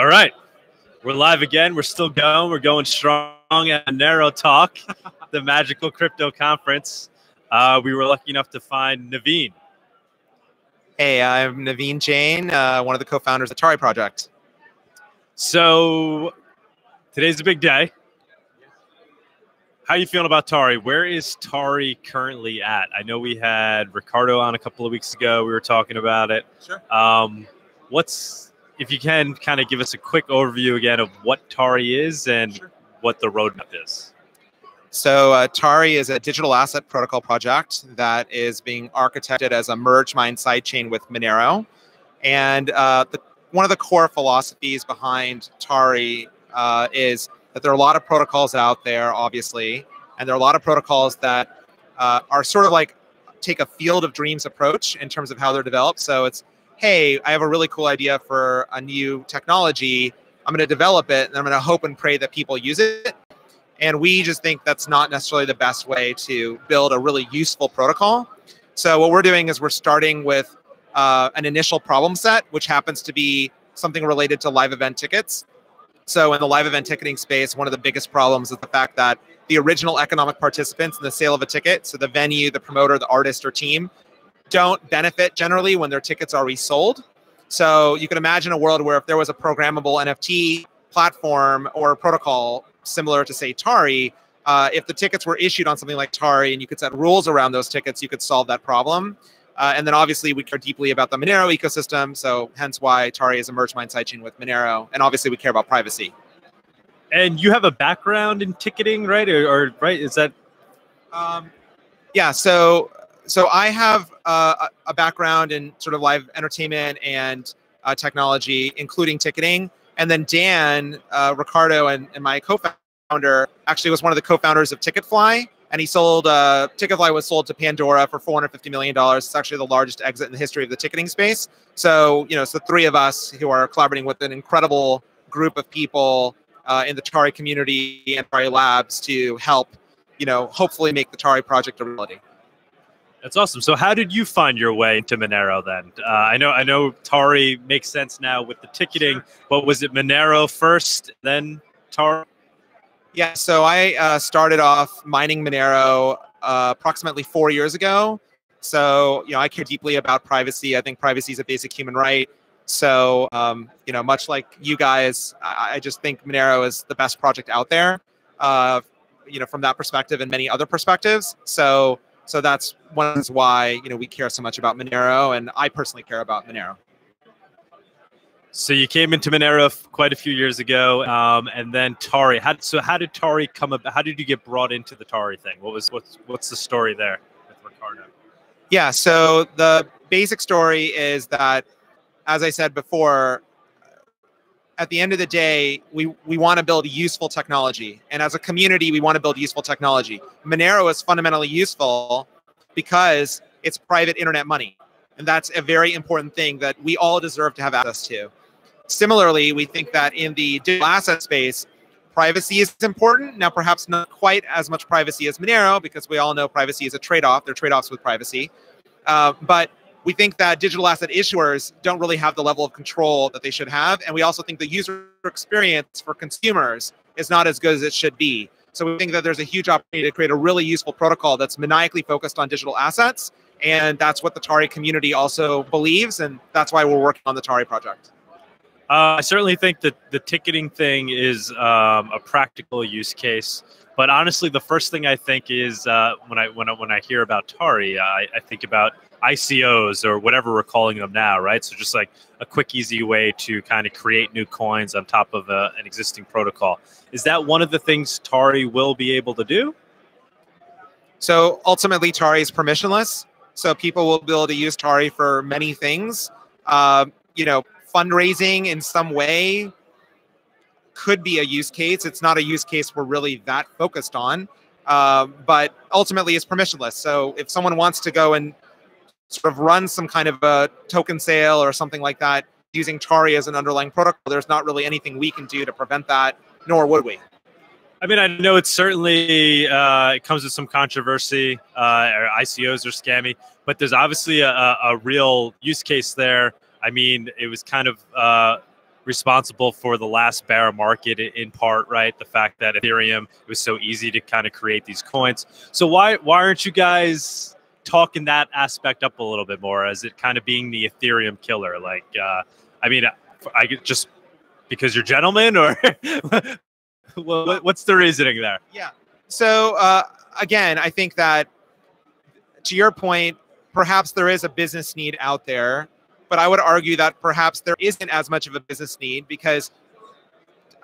All right, we're live again. We're still going. We're going strong at Monero Talk, the magical crypto conference. We were lucky enough to find Naveen. Hey, I'm Naveen Jain, one of the co-founders of the Tari project. So today's a big day. How are you feeling about Tari? Where is Tari currently at? I know we had Ricardo on a couple of weeks ago. We were talking about it. Sure. If you can, kind of give us a quick overview again of what Tari is and Sure. what the roadmap is. So Tari is a digital asset protocol project that is being architected as a merge mine sidechain with Monero. And one of the core philosophies behind Tari is that there are a lot of protocols out there, obviously, and there are a lot of protocols that are sort of like take a field of dreams approach in terms of how they're developed. So it's, hey, I have a really cool idea for a new technology. I'm going to develop it, and I'm going to hope and pray that people use it. And we just think that's not necessarily the best way to build a really useful protocol. So what we're doing is we're starting with an initial problem set, which happens to be something related to live event tickets. So in the live event ticketing space, one of the biggest problems is the fact that the original economic participants in the sale of a ticket, so the venue, the promoter, the artist or team, don't benefit generally when their tickets are resold. So you can imagine a world where if there was a programmable NFT platform or a protocol similar to, say, Tari, if the tickets were issued on something like Tari and you could set rules around those tickets, you could solve that problem. And then obviously we care deeply about the Monero ecosystem, so hence why Tari is a merge mine sidechain with Monero. And obviously we care about privacy. And you have a background in ticketing, right? Or right? Is that? Yeah. So I have a background in sort of live entertainment and technology, including ticketing. And then Dan, Ricardo, and my co-founder actually was one of the co-founders of Ticketfly. And he sold, Ticketfly was sold to Pandora for $450 million. It's actually the largest exit in the history of the ticketing space. So, it's the three of us who are collaborating with an incredible group of people in the Tari community and Tari Labs to help, hopefully make the Tari project a reality. That's awesome. So how did you find your way into Monero then? I know Tari makes sense now with the ticketing, but was it Monero first, then Tari? Yeah, so I started off mining Monero approximately 4 years ago. So, I care deeply about privacy. I think privacy is a basic human right. So, much like you guys, I just think Monero is the best project out there, from that perspective and many other perspectives. So that's one of the reasons why, we care so much about Monero, and I personally care about Monero. So you came into Monero quite a few years ago, and then Tari. How did Tari come about? How did you get brought into the Tari thing? What's the story there with Ricardo? Yeah, so the basic story is that, as I said before, at the end of the day, we want to build useful technology. And as a community, we want to build useful technology. Monero is fundamentally useful because it's private internet money. And that's a very important thing that we all deserve to have access to. Similarly, we think that in the digital asset space, privacy is important. Now, perhaps not quite as much privacy as Monero, because we all know privacy is a trade-off. There are trade-offs with privacy. But we think that digital asset issuers don't really have the level of control that they should have. And we also think the user experience for consumers is not as good as it should be. So we think that there's a huge opportunity to create a really useful protocol that's maniacally focused on digital assets. And that's what the Tari community also believes. And that's why we're working on the Tari project. I certainly think that the ticketing thing is a practical use case. But honestly, the first thing I think is when I hear about Tari, I think about ICOs or whatever we're calling them now, right? So just like a quick, easy way to kind of create new coins on top of an existing protocol. Is that one of the things Tari will be able to do? So ultimately, Tari is permissionless. So people will be able to use Tari for many things. Fundraising in some way could be a use case. It's not a use case we're really that focused on, but ultimately it's permissionless. So if someone wants to go and sort of run some kind of a token sale or something like that using Tari as an underlying protocol, there's not really anything we can do to prevent that, nor would we. I mean, I know it's certainly it comes with some controversy. ICOs are scammy, but there's obviously a real use case there. I mean, it was kind of responsible for the last bear market in part, right? The fact that Ethereum, it was so easy to kind of create these coins. So why aren't you guys talking that aspect up a little bit more as it kind of being the Ethereum killer? Like, I mean, I get just because you're gentlemen, or what's the reasoning there? Yeah. So again, I think that to your point, perhaps there is a business need out there, but I would argue that perhaps there isn't as much of a business need, because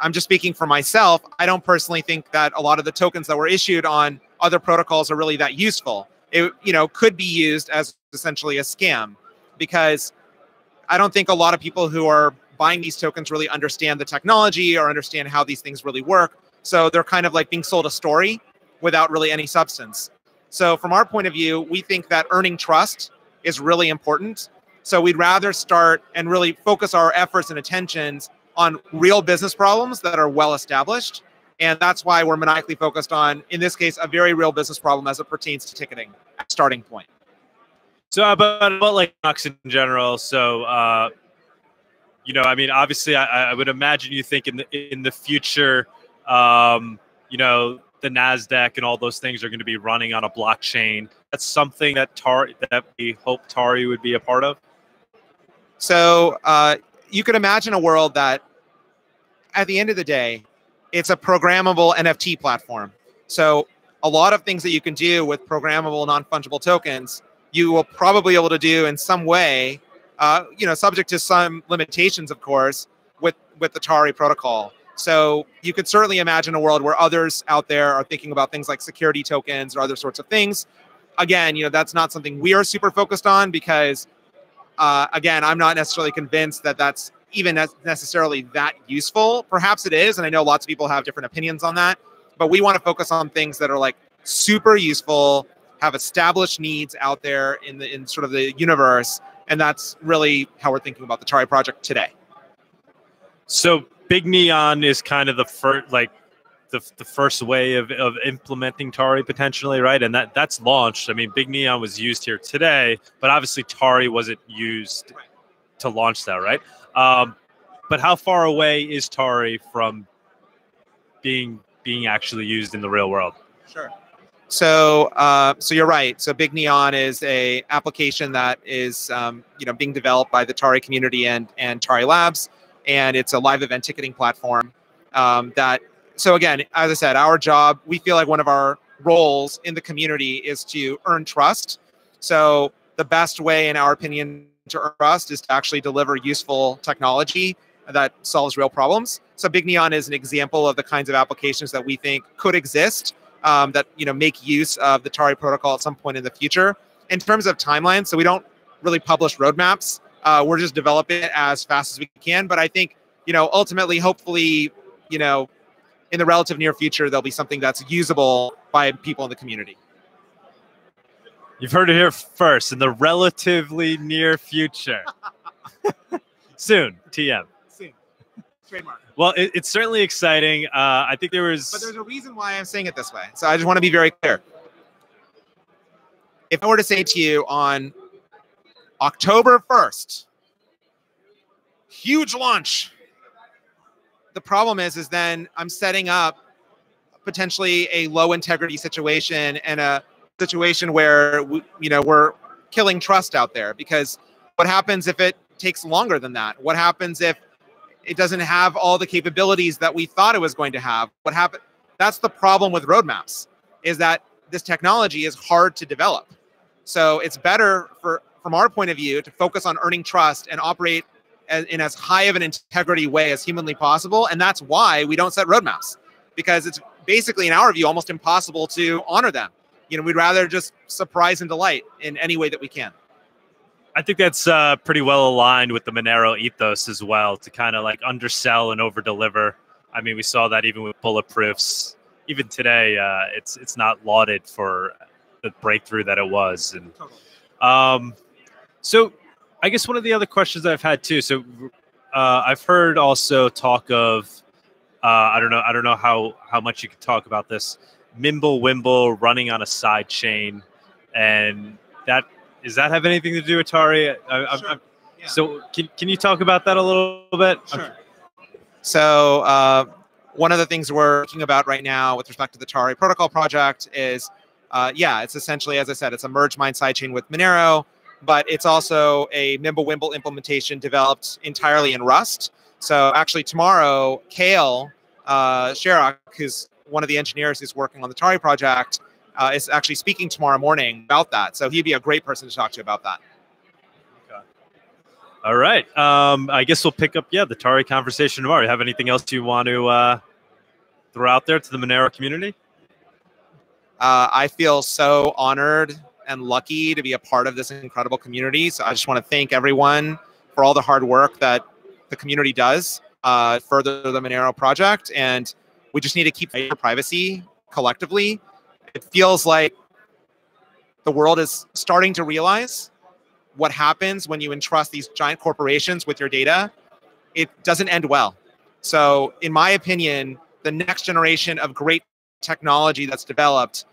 I'm just speaking for myself. I don't personally think that a lot of the tokens that were issued on other protocols are really that useful. It, you know, could be used as essentially a scam, because I don't think a lot of people who are buying these tokens really understand the technology or understand how these things really work. So they're kind of like being sold a story without really any substance. So from our point of view, we think that earning trust is really important. So we'd rather start and really focus our efforts and attentions on real business problems that are well established. And that's why we're maniacally focused on, in this case, a very real business problem as it pertains to ticketing at starting point. So about like Knox in general. So, you know, I mean, obviously, I would imagine you think in the future, you know, the NASDAQ and all those things are going to be running on a blockchain. That's something that we hope Tari would be a part of. So you could imagine a world that at the end of the day, it's a programmable NFT platform. So a lot of things that you can do with programmable non-fungible tokens, you will probably be able to do in some way, you know, subject to some limitations, of course, with the Tari protocol. So you could certainly imagine a world where others out there are thinking about things like security tokens or other sorts of things. Again, you know, that's not something we are super focused on, because again, I'm not necessarily convinced that that's even necessarily that useful. Perhaps it is, and I know lots of people have different opinions on that, but we want to focus on things that are like super useful, have established needs out there in sort of the universe, and that's really how we're thinking about the Tari project today. So Big Neon is kind of the first, like the first way of implementing Tari potentially, right? And that's launched. I mean, Big Neon was used here today, but obviously Tari wasn't used to launch that, right? But how far away is Tari from being actually used in the real world? Sure. So, so you're right. So Big Neon is a application that is, you know, being developed by the Tari community and Tari Labs, and it's a live event ticketing platform. So again, as I said, our job, we feel like one of our roles in the community is to earn trust. So the best way, in our opinion, to earn trust is to actually deliver useful technology that solves real problems. So Big Neon is an example of the kinds of applications that we think could exist, that, you know, make use of the Tari protocol at some point in the future. In terms of timeline, so we don't really publish roadmaps. We're just developing it as fast as we can. But I think, you know, ultimately, hopefully, you know, in the relative near future, there'll be something that's usable by people in the community. You've heard it here first, in the relatively near future. Soon, TM. Soon. Trademark. Well, it's certainly exciting. I think But there's a reason why I'm saying it this way. So I just want to be very clear. If I were to say to you on October 1st, huge launch, the problem is then I'm setting up potentially a low integrity situation and a situation where we're killing trust out there. Because what happens if it takes longer than that? What happens if it doesn't have all the capabilities that we thought it was going to have? What happen? That's the problem with roadmaps, is that this technology is hard to develop. So it's better from our point of view to focus on earning trust and operate in as high of an integrity way as humanly possible. And that's why we don't set roadmaps, because it's basically, in our view, almost impossible to honor them. You know, we'd rather just surprise and delight in any way that we can. I think that's pretty well aligned with the Monero ethos as well, to kind of like undersell and over-deliver. I mean, we saw that even with bulletproofs. Even today, it's not lauded for the breakthrough that it was. And so I guess one of the other questions that I've had too. So I've heard also talk of I don't know how much you can talk about this, Mimblewimble running on a side chain, and does that have anything to do with Tari? Sure. Yeah. So can you talk about that a little bit? Sure. So one of the things we're thinking about right now with respect to the Tari protocol project is, yeah, it's essentially, as I said, it's a merge mine sidechain with Monero, but it's also a Mimblewimble implementation developed entirely in Rust. So actually tomorrow, Kale Sherrock, who's one of the engineers who's working on the Tari project, is actually speaking tomorrow morning about that. So he'd be a great person to talk to about that. Okay. All right. I guess we'll pick up, the Tari conversation tomorrow. You have anything else you want to throw out there to the Monero community? I feel so honored and lucky to be a part of this incredible community. So I just want to thank everyone for all the hard work that the community does further the Monero project. And we just need to keep fighting for privacy collectively. It feels like the world is starting to realize what happens when you entrust these giant corporations with your data. It doesn't end well. So in my opinion, the next generation of great technology that's developed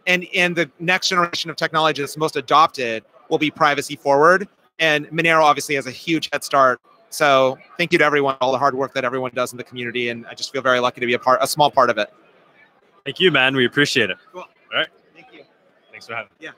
and the next generation of technology that's most adopted will be privacy forward. And Monero obviously has a huge head start. So thank you to everyone, all the hard work that everyone does in the community. And I just feel very lucky to be a small part of it. Thank you, man. We appreciate it. Cool. All right. Thank you. Thanks for having me. Yeah.